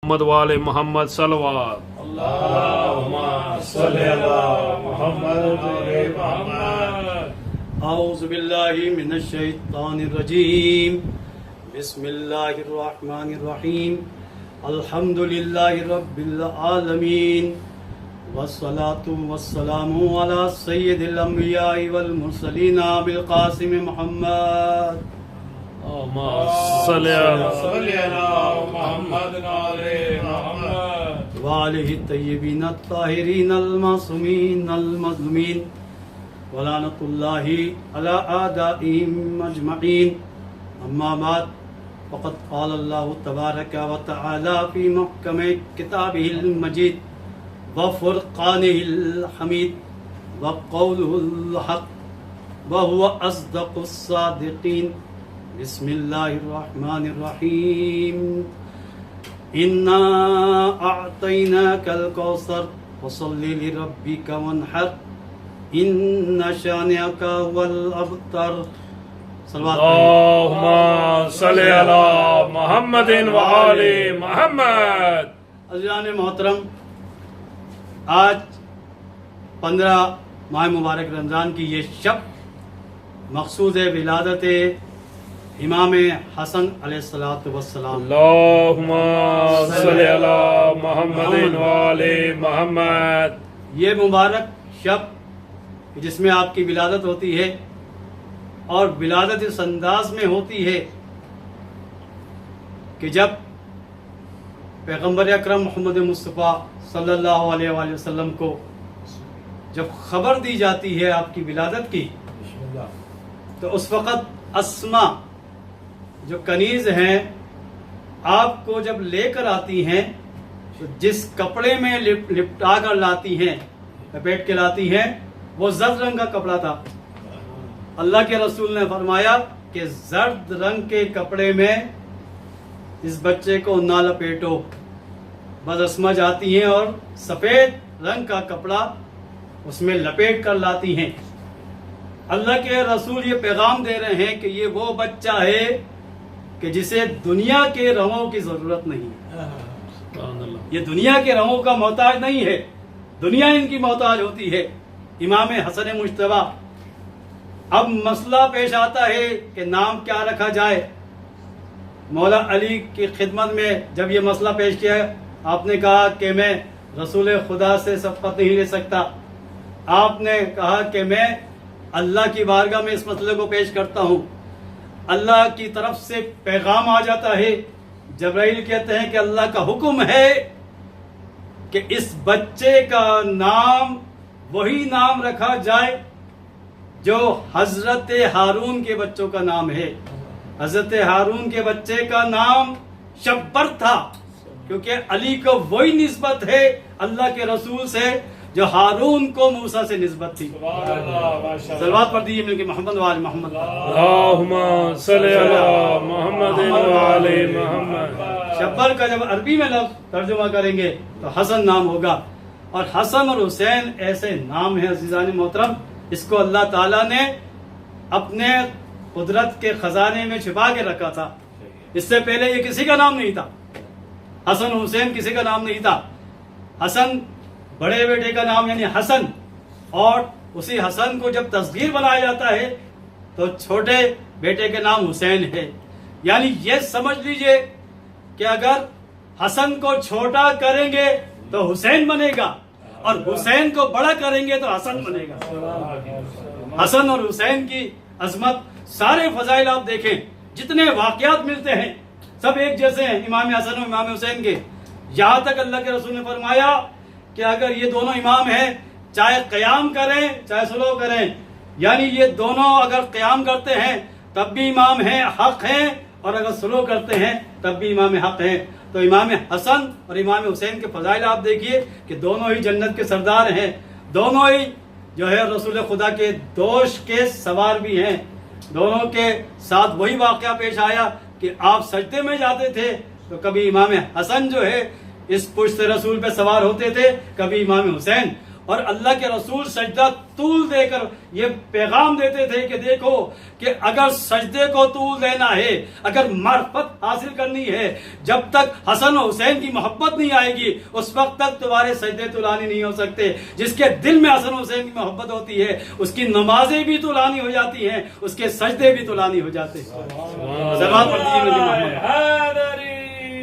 محمد والے محمد صلوات اللہم صلی علی محمد وعلى محمد. اعوذ باللہ من الشیطان الرجیم. بسم اللہ الرحمن الرحیم. الحمد للہ رب العالمین والصلاة والسلام علی سید الانبیاء والمرسلین بالقاسم محمد. صلی اللہ صلی علی محمد وعلى محمد. وآلہ الطیبین الطاہرین المعصومین المظلومین ولعنۃ اللہ علی اعدائہم اجمعین. اما بعد فقد قال اللہ تبارک وتعالی فی محکم کتابہ المجید وفرقانہ الحمید وقولہ الحق وہو اصدق الصادقین. بسم اللہ الرحمن الرحیم. انا اعطیناک الکوثر فصل لربک وانحر ان شانئک هو الابتر. اللہم صلی علی محمد وعلی محمد. عزیزان محترم، آج 15 ماہ مبارک رمضان کی یہ شب مخصوص ہے ولادت امام حسن علیہ السلام. اللہم صلی علی محمد وعلی محمد. یہ مبارک شب جس میں آپ کی ولادت ہوتی ہے اور ولادت اس انداز میں ہوتی ہے کہ جب پیغمبر اکرم محمد مصطفیٰ صلی اللہ علیہ وآلہ وسلم کو جب خبر دی جاتی ہے آپ کی ولادت کی، تو اس وقت اسما جو کنیز ہیں آپ کو جب لے کر آتی ہیں تو جس کپڑے میں لپٹا کر لاتی ہیں، لپیٹ کے لاتی ہیں، وہ زرد رنگ کا کپڑا تھا. اللہ کے رسول نے فرمایا کہ زرد رنگ کے کپڑے میں اس بچے کو نہ لپیٹو. بس اسما جاتی ہیں اور سفید رنگ کا کپڑا اس میں لپیٹ کر لاتی ہیں. اللہ کے رسول یہ پیغام دے رہے ہیں کہ یہ وہ بچہ ہے کہ جسے دنیا کے رنگوں کی ضرورت نہیں ہے. یہ دنیا کے رنگوں کا محتاج نہیں ہے، دنیا ان کی محتاج ہوتی ہے. امام حسن مجتبی. اب مسئلہ پیش آتا ہے کہ نام کیا رکھا جائے. مولا علی کی خدمت میں جب یہ مسئلہ پیش کیا، آپ نے کہا کہ میں رسول خدا سے سبقت نہیں لے سکتا. آپ نے کہا کہ میں اللہ کی بارگاہ میں اس مسئلے کو پیش کرتا ہوں. اللہ کی طرف سے پیغام آ جاتا ہے. جبرائیل کہتے ہیں کہ اللہ کا حکم ہے کہ اس بچے کا نام وہی نام رکھا جائے جو حضرت ہارون کے بچوں کا نام ہے. حضرت ہارون کے بچے کا نام شبر تھا، کیونکہ علی کو وہی نسبت ہے اللہ کے رسول سے جو ہارون کو موسیٰ سے نسبت تھی. صلوات پڑھ دیجیے مل کے محمد وعلی محمد. اللہم صلی علی محمد وعلی محمد. شبر کا جب عربی میں لفظ ترجمہ کریں گے تو حسن نام ہوگا. اور حسن اور حسین ایسے نام ہیں عزیزان محترم، اس کو اللہ تعالیٰ نے اپنے قدرت کے خزانے میں چھپا کے رکھا تھا. اس سے پہلے یہ کسی کا نام نہیں تھا. حسن حسین کسی کا نام نہیں تھا. حسن بڑے بیٹے کا نام یعنی حسن، اور اسی حسن کو جب تصغیر بنایا جاتا ہے تو چھوٹے بیٹے کے نام حسین ہے. یعنی یہ سمجھ لیجئے کہ اگر حسن کو چھوٹا کریں گے تو حسین بنے گا، اور حسین کو بڑا کریں گے تو حسن بنے گا. حسن اور حسین کی عظمت، سارے فضائل آپ دیکھیں، جتنے واقعات ملتے ہیں سب ایک جیسے ہیں امام حسن اور امام حسین کے. یہاں تک اللہ کے رسول نے فرمایا کہ اگر یہ دونوں امام ہیں، چاہے قیام کریں چاہے سلو کریں، یعنی یہ دونوں اگر قیام کرتے ہیں تب بھی امام ہیں، حق ہیں، اور اگر سلو کرتے ہیں تب بھی امام حق ہیں. تو امام حسن اور امام حسین کے فضائل آپ دیکھیے کہ دونوں ہی جنت کے سردار ہیں، دونوں ہی جو ہے رسول خدا کے دوش کے سوار بھی ہیں. دونوں کے ساتھ وہی واقعہ پیش آیا کہ آپ سجدے میں جاتے تھے تو کبھی امام حسن جو ہے اس پشت رسول پہ سوار ہوتے تھے، کبھی امام حسین. اور اللہ کے رسول سجدہ طول دے کر یہ پیغام دیتے تھے کہ دیکھو کہ اگر سجدے کو طول دینا ہے، اگر معرفت حاصل کرنی ہے، جب تک حسن و حسین کی محبت نہیں آئے گی اس وقت تک تمہارے سجدے طولانی نہیں ہو سکتے۔ جس کے دل میں حسن و حسین کی محبت ہوتی ہے اس کی نمازیں بھی طولانی ہو جاتی ہیں، اس کے سجدے بھی طولانی ہو جاتے ہیں۔ صلوات پڑھ دیجیے نبی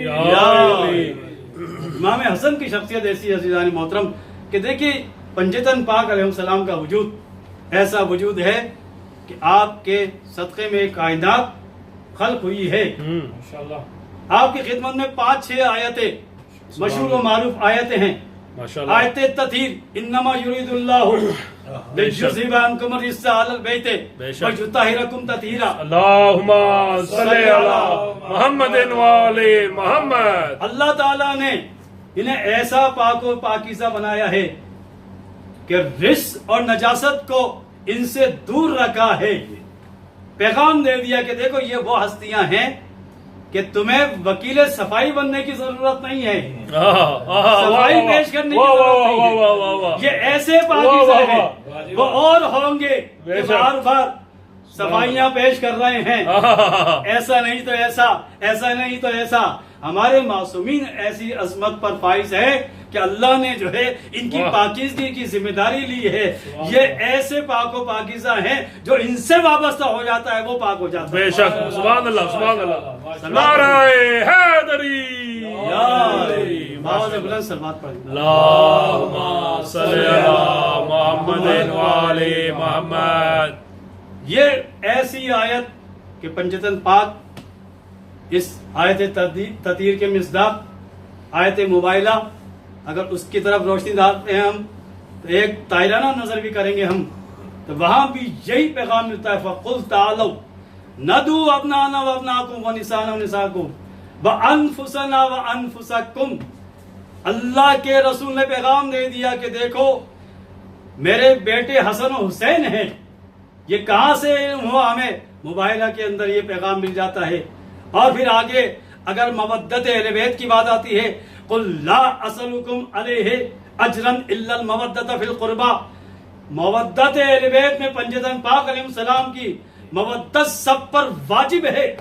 محمد۔ امام حسن کی شخصیت ایسی ہے عزیزان محترم کہ دیکھیے پنجتن پاک علیہ السلام کا وجود ایسا وجود ہے کہ آپ کے صدقے میں کائنات خلق ہوئی ہے۔ ماشاءاللہ آپ کی خدمت میں 5-6 آیتیں مشہور و معروف آیتیں ہیں۔ ماشاءاللہ۔ آیت تطہیر، انما یرید اللہ لیذھب عنکم الرجس اہل البیت ویطہرکم تطہیرا۔ اللہم صلی علی محمد وعلی محمد۔ اللہ تعالیٰ نے انہیں ایسا پاک و پاکیزہ بنایا ہے کہ رجس اور نجاست کو ان سے دور رکھا ہے۔ پیغام دے دیا کہ دیکھو یہ وہ ہستیاں ہیں کہ تمہیں وکیل صفائی بننے کی ضرورت نہیں ہے، صفائی پیش کرنے کی ضرورت نہیں ہے۔ یہ ایسے پاکیزہ ہیں، وہ اور ہوں گے کہ بار بار صفائیاں پیش کر رہے ہیں، ایسا نہیں تو ایسا، ایسا نہیں تو ایسا۔ ہمارے معصومین ایسی عظمت پر فائز ہے کہ اللہ نے جو ہے ان کی پاکیزگی کی ذمہ داری لی ہے۔ یہ ایسے پاک و پاکیزہ ہیں جو ان سے وابستہ ہو جاتا ہے وہ پاک ہو جاتا ہے۔ بے شک، سبحان اللہ، سبحان اللہ۔ نعرہ حیدری، باوز بلند سلوات پڑھیں۔ اللہم صلی علی محمد وعلی محمد۔ یہ ایسی آیت کہ پنجتن پاک اس آیت تطہیر کے مصداق آیت موبائلہ اگر اس کی طرف روشنی ڈالتے ہیں ہم تو ایک تائرانہ نظر بھی کریں گے ہم تو وہاں بھی یہی پیغام ملتا ہے، فَقُلْ تَعَالَوْا نَدْعُوا أَبْنَاءَنَا وَأَبْنَاءَكُمْ وَنِسَاءَنَا وَنِسَاءَكُمْ وَأَنفُسَنَا وَأَنفُسَكُمْ۔ اللہ کے رسول نے پیغام دے دیا کہ دیکھو میرے بیٹے حسن و حسین ہیں۔ یہ کہاں سے علم ہوا ہمیں؟ موبائلہ کے اندر یہ پیغام مل جاتا ہے۔ اور پھر آگے اگر مودت اہل بیت کی بات آتی ہے، قُلْ لَا أَسْأَلُكُمْ عَلَيْهِ أَجْرًا إِلَّا الْمَوَدَّةَ فِي الْقُرْبَى۔ مودت اہل بیت میں پنجتن پاک علیہ السلام کی مودت سب پر واجب ہے۔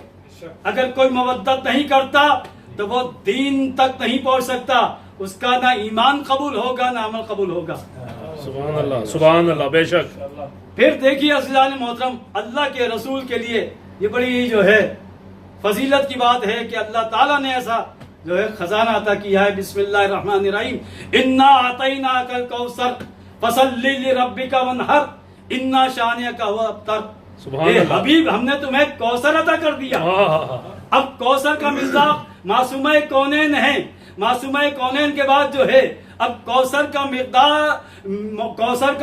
اگر کوئی مودت نہیں کرتا تو وہ دین تک نہیں پہنچ سکتا، اس کا نہ ایمان قبول ہوگا نہ عمل قبول ہوگا۔ سبحان اللہ، سبحان اللہ، بے شک۔ پھر دیکھیے عزیزان محترم، اللہ کے رسول کے لیے یہ بڑی جو ہے فضیلت کی بات ہے کہ اللہ تعالیٰ نے ایسا جو ہے خزانہ عطا کیا ہے۔ بسم اللہ الرحمن الرحیم، انا اعطیناک الکوثر فصل لربک وانحر انا شانئک هو الابتر۔ اے حبیب ہم نے تمہیں کوثر عطا کر دیا۔ اب کوثر کا مصداق معصومہ کونین ہے، معصومہ کونین کے بعد جو ہے اب کوثر کا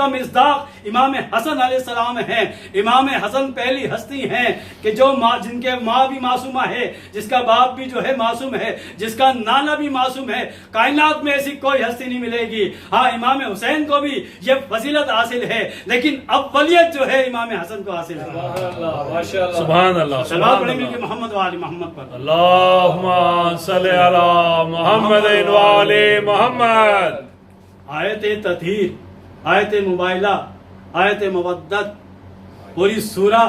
مصداق امام حسن علیہ السلام ہیں۔ امام حسن پہلی ہستی ہیں کہ جو جن کے ماں بھی معصومہ ہے، جس کا باپ بھی جو ہے معصوم ہے، جس کا نانا بھی معصوم ہے۔ کائنات میں ایسی کوئی ہستی نہیں ملے گی۔ ہاں امام حسین کو بھی یہ فضیلت حاصل ہے لیکن اولیت جو ہے امام حسن کو حاصل ہے۔ سبحان اللہ، صلوات پڑھیں گے محمد وعلی محمد پر۔ اللہم صلی علی محمد وعلی محمد۔ آیت تطہیر، آیت موبائلہ، آیت مودت، پوری سورہ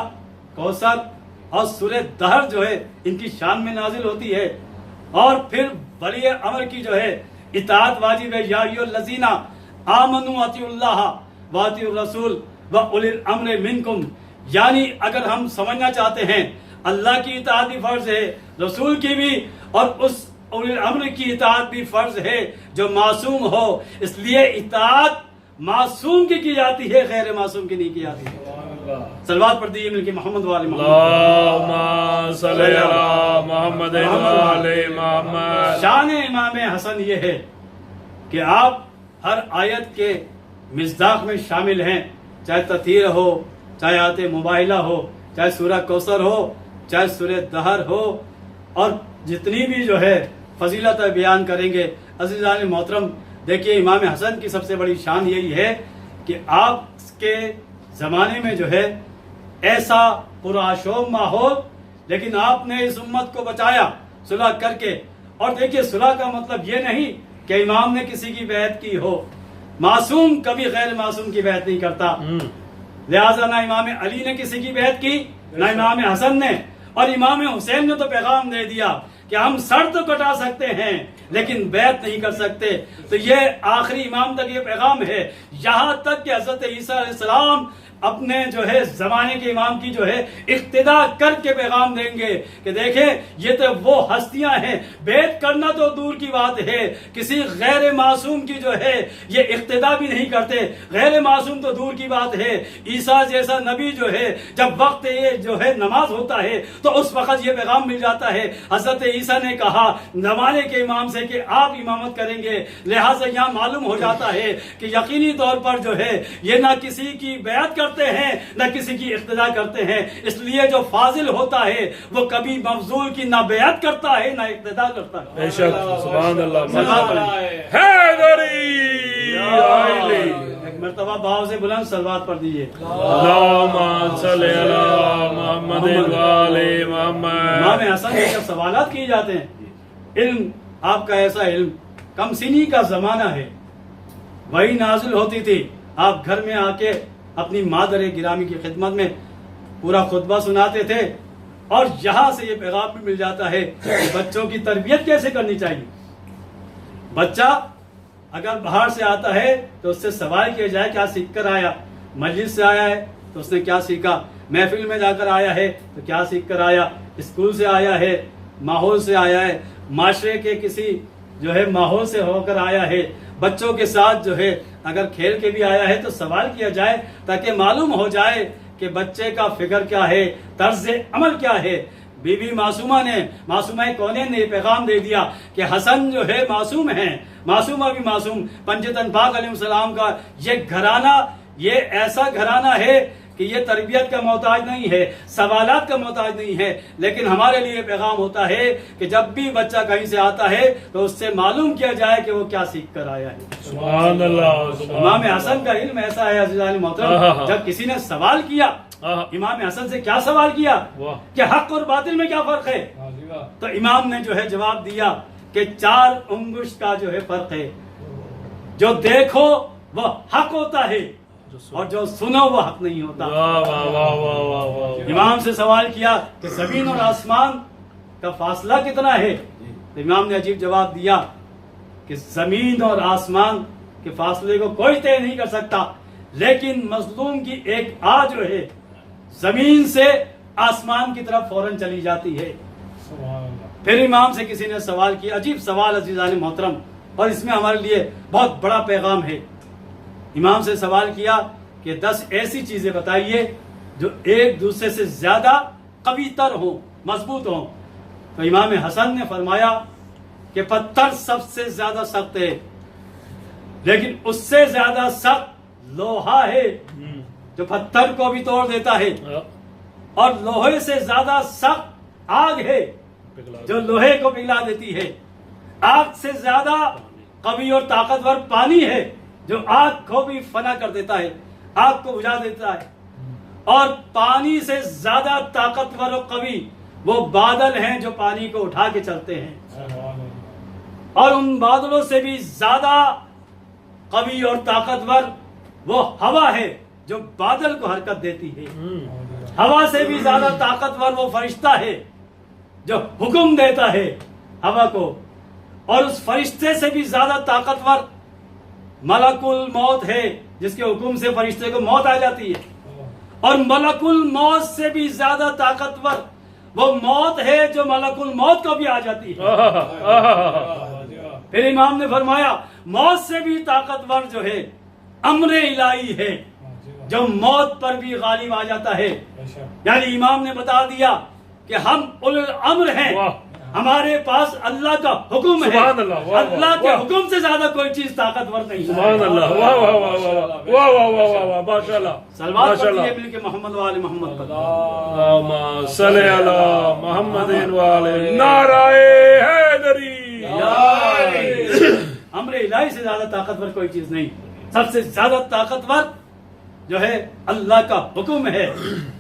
کوثر اور سورہ دہر جو ہے ان کی شان میں نازل ہوتی ہے۔ اور پھر ولی امر کی جو ہے اطاعت واجب ہے۔ یا ایھا الذین آمنوا اطیعوا اللہ واطیعوا الرسول واولی الامر منکم۔ یعنی اگر ہم سمجھنا چاہتے ہیں اللہ کی اطاعت بھی فرض ہے، رسول کی بھی، اور اس اولی الامر کی اطاعت بھی فرض ہے جو معصوم ہو۔ اس لیے اطاعت معصوم کی جاتی ہے، غیر معصوم کی نہیں کی جاتی ہے۔ صلوات پڑھ دیجیے مل کے محمد والے محمد۔ اللہم صلی علی محمد وعلی محمد۔ شان امام حسن یہ ہے کہ آپ ہر آیت کے مصداق میں شامل ہیں، چاہے تطہیر ہو، چاہے آیت موبائلہ ہو، چاہے سورہ کوثر ہو، چاہے سورہ دہر ہو، اور جتنی بھی جو ہے فضیلت بیان کریں گے۔ عزیزان محترم دیکھیے امام حسن کی سب سے بڑی شان یہی ہے کہ آپ کے زمانے میں جو ہے ایسا پرآشوب ماحول، لیکن آپ نے اس امت کو بچایا صلح کر کے۔ اور دیکھیے صلح کا مطلب یہ نہیں کہ امام نے کسی کی بیعت کی ہو، معصوم کبھی غیر معصوم کی بیعت نہیں کرتا. لہذا نہ امام علی نے کسی کی بیعت کی نہ امام حسن نے, اور امام حسین نے تو پیغام دے دیا کہ ہم سر تو کٹا سکتے ہیں لیکن بیعت نہیں کر سکتے. تو یہ آخری امام تک یہ پیغام ہے, یہاں تک کہ حضرت عیسیٰ علیہ السلام اپنے جو ہے زمانے کے امام کی جو ہے اقتدا کر کے پیغام دیں گے کہ دیکھیں یہ تو وہ ہستیاں ہیں, بیعت کرنا تو دور کی بات ہے, کسی غیر معصوم کی جو ہے یہ اقتدا بھی نہیں کرتے, غیر معصوم تو دور کی بات ہے. عیسیٰ جیسا نبی جو ہے جب وقت یہ جو ہے نماز ہوتا ہے تو اس وقت یہ پیغام مل جاتا ہے. حضرت عیسیٰ نے کہا زمانے کے امام سے کہ آپ امامت کریں گے, لہٰذا یہاں معلوم ہو جاتا ہے کہ یقینی طور پر جو ہے یہ نہ کسی کی بیعت کرتے ہیں نہ کسی کی اقتدا کرتے ہیں. اس لیے جو فاضل ہوتا ہے وہ کبھی مفضول کی نہ بیعت کرتا ہے نہ اقتدا کرتا ہے. بے شک, سبحان اللہ. ایک مرتبہ بھاؤ سے بلند صلوات پڑھ دیجیے. اللہم صلی علی محمد وآل محمد. امام حسن سے جب سوالات کیے جاتے ہیں, علم آپ کا ایسا علم کم سنی کا زمانہ ہے, وہی نازل ہوتی تھی, آپ گھر میں آ کے اپنی مادر گرامی کی خدمت میں پورا خطبہ سناتے تھے, اور یہاں سے یہ پیغام بھی مل جاتا ہے کہ بچوں کی تربیت کیسے کرنی چاہیے. بچہ اگر باہر سے آتا ہے تو اس سے سوال کیا جائے کیا سیکھ کر آیا, مسجد سے آیا ہے تو اس نے کیا سیکھا, محفل میں جا کر آیا ہے تو کیا سیکھ کر آیا, اسکول سے آیا ہے, ماحول سے آیا ہے, معاشرے کے کسی جو ہے ماحول سے ہو کر آیا ہے, بچوں کے ساتھ جو ہے اگر کھیل کے بھی آیا ہے تو سوال کیا جائے تاکہ معلوم ہو جائے کہ بچے کا فکر کیا ہے, طرز عمل کیا ہے. بی بی معصومہ کونین نے یہ پیغام دے دیا کہ حسن جو ہے معصوم ہیں, معصومہ بھی معصوم. پنجتن پاک علیہ السلام کا یہ گھرانہ یہ ایسا گھرانہ ہے کہ یہ تربیت کا محتاج نہیں ہے, سوالات کا محتاج نہیں ہے, لیکن ہمارے لیے پیغام ہوتا ہے کہ جب بھی بچہ کہیں سے آتا ہے تو اس سے معلوم کیا جائے کہ وہ کیا سیکھ کر آیا ہے. سبحان اللہ. امام حسن کا علم ایسا ہے عزیزان محترم, جب کسی نے سوال کیا امام حسن سے کیا سوال کیا کہ حق اور باطل میں کیا فرق ہے, تو امام نے جو ہے جواب دیا کہ 4 انگشت کا جو ہے فرق ہے, جو دیکھو وہ حق ہوتا ہے اور جو سنو وہ حق نہیں ہوتا. امام سے سوال کیا کہ زمین اور آسمان کا فاصلہ کتنا ہے, تو امام نے عجیب جواب دیا کہ زمین اور آسمان کے فاصلے کو کوئی طے نہیں کر سکتا, لیکن مظلوم کی ایک آہ جو ہے زمین سے آسمان کی طرف فوراً چلی جاتی ہے. پھر امام سے کسی نے سوال کیا, عجیب سوال عزیزان محترم, اور اس میں ہمارے لیے بہت بڑا پیغام ہے. امام سے سوال کیا کہ 10 ایسی چیزیں بتائیے جو ایک دوسرے سے زیادہ قوی تر ہوں, مضبوط ہوں. تو امام حسن نے فرمایا کہ پتھر سب سے زیادہ سخت ہے, لیکن اس سے زیادہ سخت لوہا ہے جو پتھر کو بھی توڑ دیتا ہے, اور لوہے سے زیادہ سخت آگ ہے جو لوہے کو پگھلا دیتی ہے. آگ سے زیادہ قوی اور طاقتور پانی ہے جو آگ کو بھی فنا کر دیتا ہے, آگ کو بجھا دیتا ہے. اور پانی سے زیادہ طاقتور اور قوی وہ بادل ہیں جو پانی کو اٹھا کے چلتے ہیں, اور ان بادلوں سے بھی زیادہ قوی اور طاقتور وہ ہوا ہے جو بادل کو حرکت دیتی ہے. ہوا سے بھی زیادہ طاقتور وہ فرشتہ ہے جو حکم دیتا ہے ہوا کو, اور اس فرشتے سے بھی زیادہ طاقتور ملک الموت ہے جس کے حکم سے فرشتے کو موت آ جاتی ہے, اور ملک الموت سے بھی زیادہ طاقتور وہ موت ہے جو ملک الموت کو بھی آ جاتی ہے. پھر امام نے فرمایا موت سے بھی طاقتور جو ہے امر الہی ہے جو موت پر بھی غالب آ جاتا ہے. یعنی امام نے بتا دیا کہ ہم اولو الامر ہیں, ہمارے پاس اللہ کا حکم ہے, اللہ کے حکم سے زیادہ کوئی چیز طاقتور نہیں. سبحان اللہ. واہ واہ واہ واہ واہ واہ واہ واہ واہ, ماشاءاللہ. سلوات پڑھیے مل کے محمد و آل محمد پر. اللہم صلی علی محمد و آل. نعرہ حیدری. امر الہی سے زیادہ طاقتور کوئی چیز نہیں. سب سے زیادہ طاقتور جو ہے اللہ کا حکم ہے,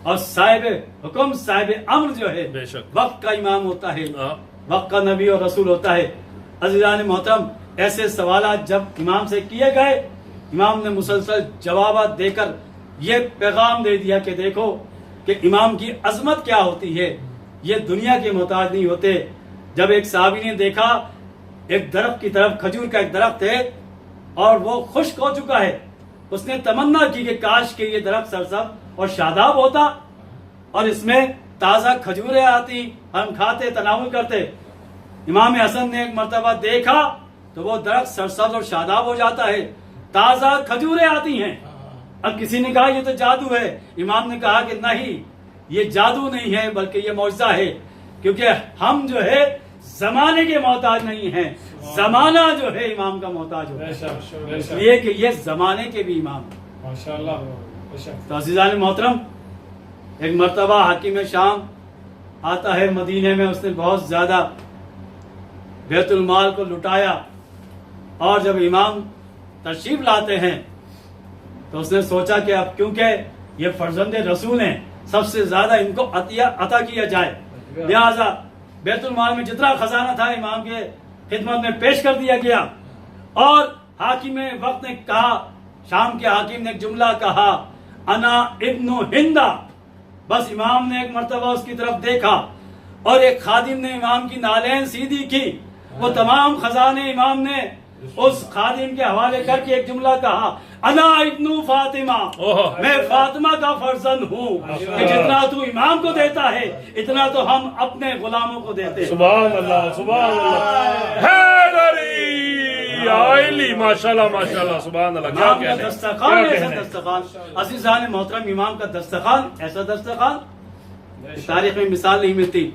اور صاحب حکم صاحب امر جو ہے وقت کا امام ہوتا ہے, وقت کا نبی اور رسول ہوتا ہے. عزیزان محترم, ایسے سوالات جب امام سے کیے گئے امام نے مسلسل جوابات دے کر یہ پیغام دے دیا کہ دیکھو کہ امام کی عظمت کیا ہوتی ہے، یہ دنیا کے محتاج نہیں ہوتے۔ جب ایک صحابی نے دیکھا ایک درخت کی طرف، کھجور کا ایک درخت ہے اور وہ خشک ہو چکا ہے، اس نے تمنا کی کہ کاش کہ یہ درخت سرسبز اور شاداب ہوتا اور اس میں تازہ کھجوریں آتی، ہم کھاتے، تناول کرتے۔ امام حسن نے ایک مرتبہ دیکھا تو وہ درخت سرسبز اور شاداب ہو جاتا ہے، تازہ کھجوریں آتی ہیں۔ اب کسی نے کہا یہ تو جادو ہے، امام نے کہا کہ نہیں، یہ جادو نہیں ہے بلکہ یہ معجزہ ہے، کیونکہ ہم جو ہے زمانے کے محتاج نہیں ہیں، زمانہ جو ہے امام کا محتاج ہو، اس لیے کہ یہ زمانے کے بھی امام ہیں۔ ماشاءاللہ۔ تو عزیزان محترم، ایک مرتبہ حاکم شام آتا ہے مدینے میں، اس نے بہت زیادہ بیت المال کو لٹایا، اور جب امام تشریف لاتے ہیں تو اس نے سوچا کہ اب کیونکہ یہ فرزند رسول ہیں، سب سے زیادہ ان کو عطا کیا جائے، لہذا بیت المال میں جتنا خزانہ تھا امام کے خدمت میں پیش کر دیا گیا۔ اور حاکم وقت نے کہا، شام کے حاکم نے ایک جملہ کہا، انا ابن ہندا۔ بس امام نے ایک مرتبہ اس کی طرف دیکھا اور ایک خادم نے امام کی نالین سیدھی کی، وہ تمام خزانے امام نے اس خادم کے حوالے کر کے ایک جملہ کہا، انا ابن فاطمہ، میں فاطمہ کا فرزند ہوں، کہ جتنا تو امام کو دیتا ہے اتنا تو ہم اپنے غلاموں کو دیتے ہیں۔ سبحان اللہ، سبحان اللہ، حیدری آئلی، ماشاءاللہ ماشاءاللہ، سبحان اللہ۔ کیا امام کا کہنے، دسترخوان کیا ایسا کہنے۔ دسترخوان، عزیزان محترم، امام کا دسترخوان ایسا دسترخوان تاریخ میں مثال نہیں ملتی۔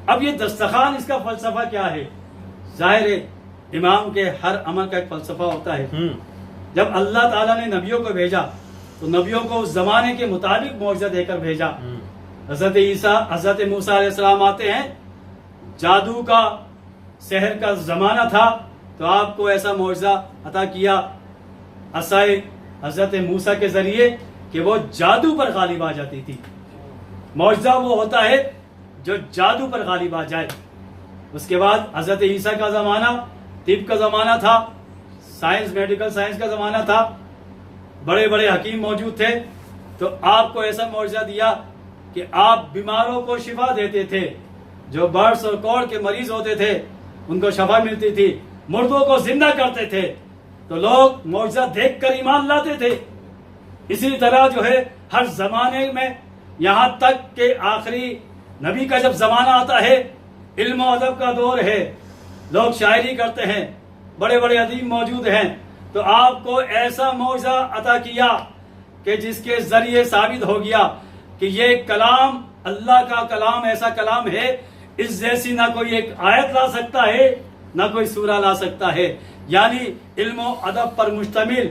اب یہ دسترخوان، اس کا فلسفہ کیا ہے؟ ظاہر ہے امام کے ہر عمل کا ایک فلسفہ ہوتا ہے۔ جب اللہ تعالیٰ نے نبیوں کو بھیجا تو نبیوں کو اس زمانے کے مطابق معجزہ دے کر بھیجا۔ حضرت عیسیٰ، حضرت موسیٰ علیہ السلام آتے ہیں، جادو کا، سحر کا زمانہ تھا، تو آپ کو ایسا معجزہ عطا کیا عصائے حضرت موسیٰ کے ذریعے کہ وہ جادو پر غالب آ جاتی تھی۔ معجزہ وہ ہوتا ہے جو جادو پر غالب آ جائے۔ اس کے بعد حضرت عیسیٰ کا زمانہ طب کا زمانہ تھا، سائنس، میڈیکل سائنس کا زمانہ تھا، بڑے بڑے حکیم موجود تھے، تو آپ کو ایسا معجزہ دیا کہ آپ بیماروں کو شفا دیتے تھے، جو برس اور کوڑ کے مریض ہوتے تھے ان کو شفا ملتی تھی، مردوں کو زندہ کرتے تھے، تو لوگ معجزہ دیکھ کر ایمان لاتے تھے۔ اسی طرح جو ہے ہر زمانے میں، یہاں تک کہ آخری نبی کا جب زمانہ آتا ہے، علم و ادب کا دور ہے، لوگ شاعری کرتے ہیں، بڑے بڑے ادیب موجود ہیں، تو آپ کو ایسا معجزہ عطا کیا کہ جس کے ذریعے ثابت ہو گیا کہ یہ کلام اللہ کا کلام ایسا کلام ہے، اس جیسی نہ کوئی ایک آیت لا سکتا ہے نہ کوئی سورہ لا سکتا ہے۔ یعنی علم و ادب پر مشتمل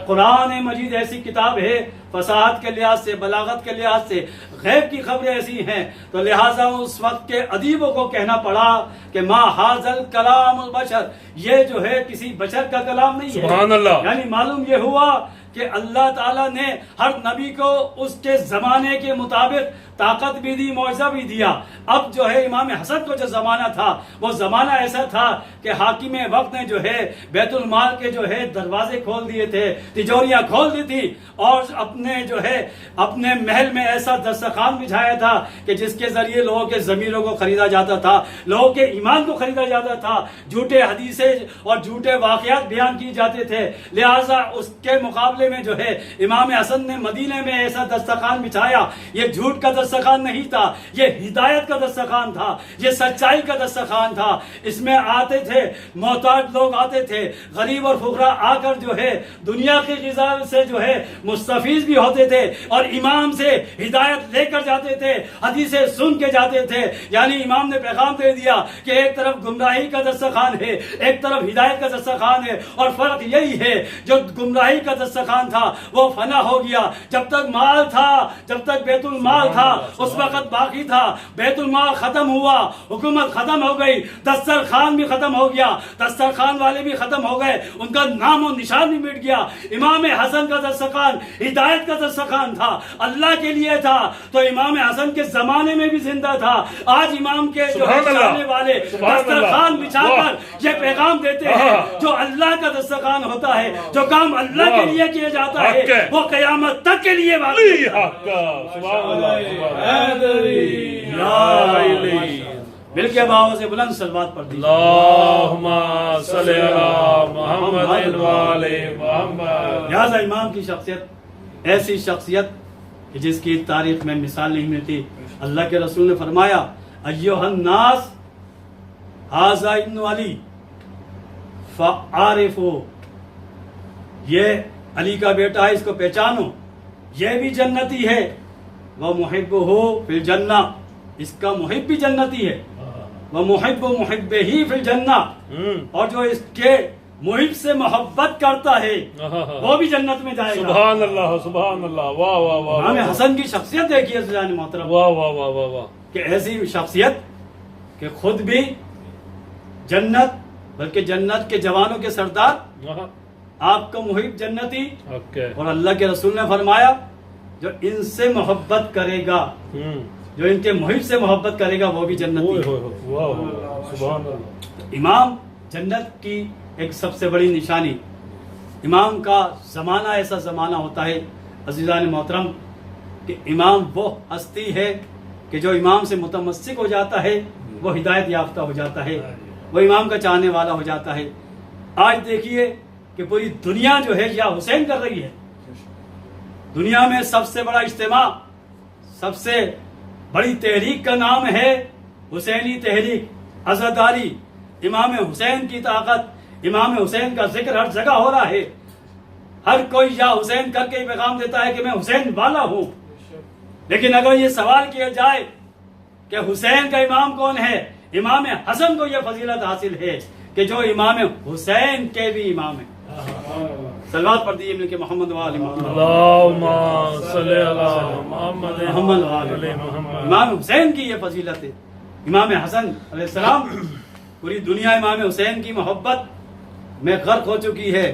قرآن مجید ایسی کتاب ہے، فصاحت کے لحاظ سے، بلاغت کے لحاظ سے، غیب کی خبریں ایسی ہیں، تو لہٰذا اس وقت کے ادیبوں کو کہنا پڑا کہ ما حاذل کلام البشر، یہ جو ہے کسی بشر کا کلام نہیں ہے۔ سبحان اللہ۔ یعنی معلوم یہ ہوا کہ اللہ تعالیٰ نے ہر نبی کو اس کے زمانے کے مطابق طاقت بھی دی، معجزہ بھی دیا۔ اب جو ہے امام حسن کو جو زمانہ تھا، وہ زمانہ ایسا تھا کہ حاکم وقت نے جو ہے بیت المال کے جو ہے دروازے کھول دیے تھے، تجوریاں کھول دی تھی، اور اپنے جو ہے اپنے محل میں ایسا دسترخوان بچھایا تھا کہ جس کے ذریعے لوگوں کے ضمیروں کو خریدا جاتا تھا، لوگوں کے ایمان کو خریدا جاتا تھا، جھوٹے حدیثیں اور جھوٹے واقعات بیان کیے جاتے تھے۔ لہٰذا اس کے مقابلے میں جو ہے امام حسن نے مدینے میں ایسا دسترخوان بچھایا، یہ جھوٹ کا دسترخوان نہیں تھا، یہ ہدایت کا دسترخوان تھا، یہ سچائی کا دسترخوان تھا۔ اس میں آتے تھے محتاج لوگ، آتے تھے غریب اور فقراء، آ کر جو ہے دنیا کی غذا سے جو ہے مستفیض بھی ہوتے تھے، اور امام سے ہدایت لے کر جاتے تھے، حدیثیں سن کے جاتے تھے۔ یعنی امام نے پیغام دے دیا کہ ایک طرف گمراہی کا دسترخوان ہے، ایک طرف ہدایت کا دسترخوان ہے، اور فرق یہی ہے جو گمراہی کا دسترخوان تھا وہ فنا ہو گیا۔ جب تک مال تھا، جب تک بیت المال تھا، اس وقت باقی تھا، بیت المال ختم ہوا، حکومت ختم ہو گئی، دسترخوان بھی ختم ہو گیا، دسترخوان والے بھی ختم ہو گئے، ان کا نام و نشان بھی مٹ گیا۔ امام حسن کا دسترخوان ہدایت کا دسترخوان تھا، اللہ کے لیے تھا، تو امام حسن کے زمانے میں بھی زندہ تھا۔ آج امام کے جو چاہنے والے دسترخوان بچھا کر یہ پیغام دیتے ہیں، جو اللہ کا دسترخوان ہوتا ہے، جو کام اللہ کے لیے کیا جاتا ہے، وہ قیامت تک کے لیے باقی ہے۔ مل کے باہوں سے بلند صلوات پڑھ دیجیے۔ اللہم صلی علی محمد وآلِ محمد۔ لہذا امام کی شخصیت ایسی شخصیت کہ جس کی تاریخ میں مثال نہیں ملتی۔ اللہ کے رسول نے فرمایا ایھا الناس ھذا ابن علی فعارفوا، یہ علی کا بیٹا ہے، اس کو پہچانو، یہ بھی جنتی ہے، ومحبہ فی الجنہ، اس کا محب بھی جنتی ہے، ومحب محبہ فی الجنہ، اور جو اس کے محب سے محبت کرتا ہے وہ بھی جنت میں جائے گا۔ سبحان اللہ سبحان اللہ، واہ واہ واہ۔ امام حسن کی شخصیت دیکھیے عزیزان محترم، واہ واہ واہ واہ واہ، کہ ایسی شخصیت کہ خود بھی جنت، بلکہ جنت کے جوانوں کے سردار، آپ کا محب جنتی، اور اللہ کے رسول نے فرمایا جو ان سے محبت کرے گا، جو ان کے محب سے محبت کرے گا وہ بھی جنتی ہے۔ سبحان اللہ۔ امام جنت کی ایک سب سے بڑی نشانی، امام کا زمانہ ایسا زمانہ ہوتا ہے عزیزان محترم کہ امام وہ ہستی ہے کہ جو امام سے متمسک ہو جاتا ہے وہ ہدایت یافتہ ہو جاتا ہے، وہ امام کا چاہنے والا ہو جاتا ہے۔ آج دیکھیے کہ پوری دنیا جو ہے یا حسین کر رہی ہے، دنیا میں سب سے بڑا اجتماع، سب سے بڑی تحریک کا نام ہے حسینی تحریک، عزاداری، امام حسین کی طاقت، امام حسین کا ذکر ہر جگہ ہو رہا ہے، ہر کوئی یا حسین کر کے پیغام دیتا ہے کہ میں حسین والا ہوں۔ لیکن اگر یہ سوال کیا جائے کہ حسین کا امام کون ہے، امام حسن کو یہ فضیلت حاصل ہے کہ جو امام حسین کے بھی امام ہیں۔ صلوات پڑھ دیجیے مل کے محمد وآل محمد۔ اللہم صلی علی محمد محمد وآل محمد۔ امام حسین کی یہ فضیلت ہے۔ امام حسن علیہ السلام، پوری دنیا امام حسین کی محبت میں غرق ہو چکی ہے،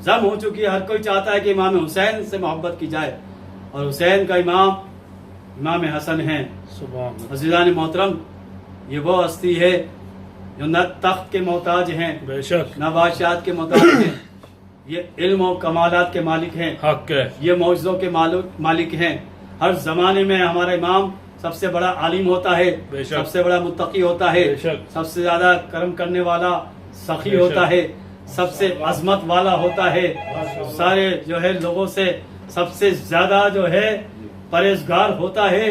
ضم ہو چکی ہے۔ ہر کوئی چاہتا ہے کہ امام حسین سے محبت کی جائے، اور حسین کا امام امام حسن ہیں۔ سبحان اللہ۔ عزیزان محترم، یہ وہ ہستی ہے جو نہ تخت کے محتاج ہیں، بے شک، نہ بادشاہت کے محتاج ہیں، یہ علم و کمالات کے مالک ہیں، حق ہے، یہ معجزوں کے مالک ہیں۔ ہر زمانے میں ہمارا امام سب سے بڑا عالم ہوتا ہے، بے شک، سب سے بڑا متقی ہوتا ہے، بے شک، سب سے زیادہ کرم کرنے والا سخی بے ہوتا شک، ہے، سب سے عظمت والا ہوتا ہے، سارے جو ہے لوگوں سے سب سے زیادہ جو ہے پرہیزگار ہوتا ہے،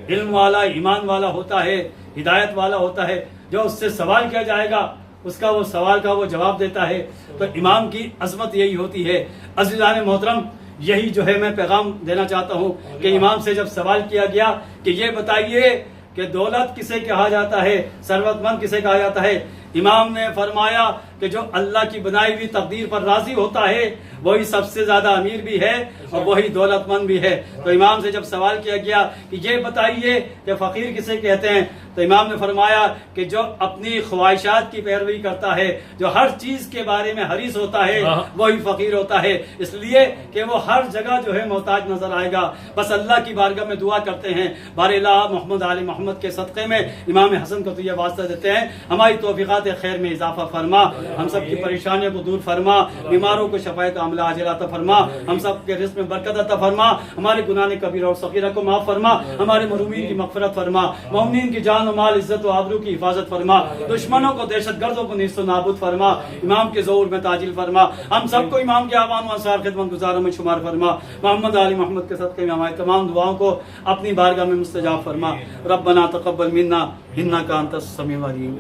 علم والا، ایمان والا ہوتا ہے، ہدایت والا ہوتا ہے۔ جو اس سے سوال کیا جائے گا اس کا وہ سوال کا وہ جواب دیتا ہے۔ تو امام کی عظمت یہی ہوتی ہے۔ عزیزان محترم، یہی جو ہے میں پیغام دینا چاہتا ہوں کہ امام سے جب سوال کیا گیا کہ یہ بتائیے کہ دولت کسے کہا جاتا ہے، ثروت مند کسے کہا جاتا ہے، امام نے فرمایا کہ جو اللہ کی بنائی ہوئی تقدیر پر راضی ہوتا ہے وہی سب سے زیادہ امیر بھی ہے اور وہی دولت مند بھی ہے۔ تو امام سے جب سوال کیا گیا کہ یہ بتائیے کہ فقیر کسے کہتے ہیں، تو امام نے فرمایا کہ جو اپنی خواہشات کی پیروی کرتا ہے، جو ہر چیز کے بارے میں حریص ہوتا ہے وہی فقیر ہوتا ہے، اس لیے کہ وہ ہر جگہ جو ہے محتاج نظر آئے گا۔ بس اللہ کی بارگاہ میں دعا کرتے ہیں، بار الہ محمد آل محمد کے صدقے میں امام حسن کو تو یہ واسطہ دیتے ہیں، ہماری توفیقات خیر میں اضافہ فرما، ہم سب کی پریشانیوں کو دور فرما، بیماروں کو شفاء کاملہ عاجلہ عطا فرما، ہم سب کے رزق میں برکت عطا فرما، ہمارے گناہ کبیرہ اور صغیرہ کو معاف فرما، ہمارے مرحومین کی مغفرت فرما، مومنین کی جان و مال، عزت و آبرو کی حفاظت فرما، دشمنوں کو، دہشت گردوں کو نیست و نابود فرما، امام کے ظہور میں تعجیل فرما، ہم سب کو امام کے آوان و انصار خدمت گزاروں میں شمار فرما، محمد آل محمد کے صدقے میں ہماری تمام دعاؤں کو اپنی بارگاہ میں مستجاب فرما۔ ربنا تقبل منا انک انت السمیع العلیم۔